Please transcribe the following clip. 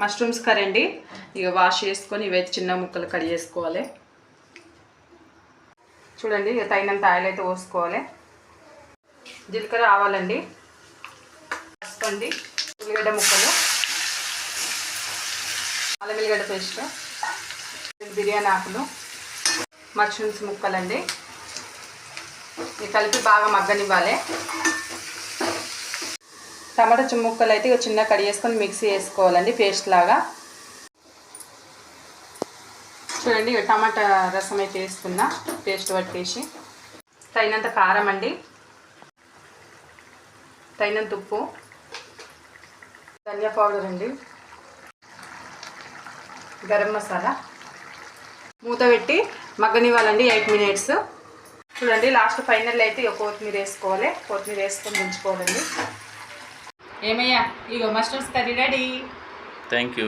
Mushrooms curry అండి. ఇక wash చేసుకొని ఇవైతే చిన్న ముక్కలు కట్ చేసుకోవాలి. చూడండి, ఇక తగినంత ఆయిల్ అయితే పోసుకోవాలి. జీలకర్ర ఆవాలండి, పసుపండి, ఉల్లిగడ్డ ముక్కలు, అల్లం వెల్లిగడ్డ పేస్ట్, బిర్యానీ ఆకులు, మష్రూమ్స్ ముక్కలండి. ఇవి కలిపి బాగా మగ్గనివ్వాలి. టమాటా ముక్కలు అయితే ఇక చిన్న కట్ చేసుకొని మిక్సీ వేసుకోవాలండి, పేస్ట్ లాగా. చూడండి, ఇక టమాటా రసం అయితే వేసుకున్నా, పేస్ట్ పట్టేసి. తగినంత కారం అండి, తగినంత ఉప్పు, ధనియా పౌడర్ అండి, గరం మసాలా. మూత పెట్టి మగ్గనివ్వాలండి 8 minutes. చూడండి, లాస్ట్ ఫైనల్ అయితే ఇక కొత్తిమీర వేసుకోవాలి. కొత్తిమీర వేసుకొని దించుకోవాలండి. ఏమయ్యా, ఇగో mushrooms curry ready. Thank you.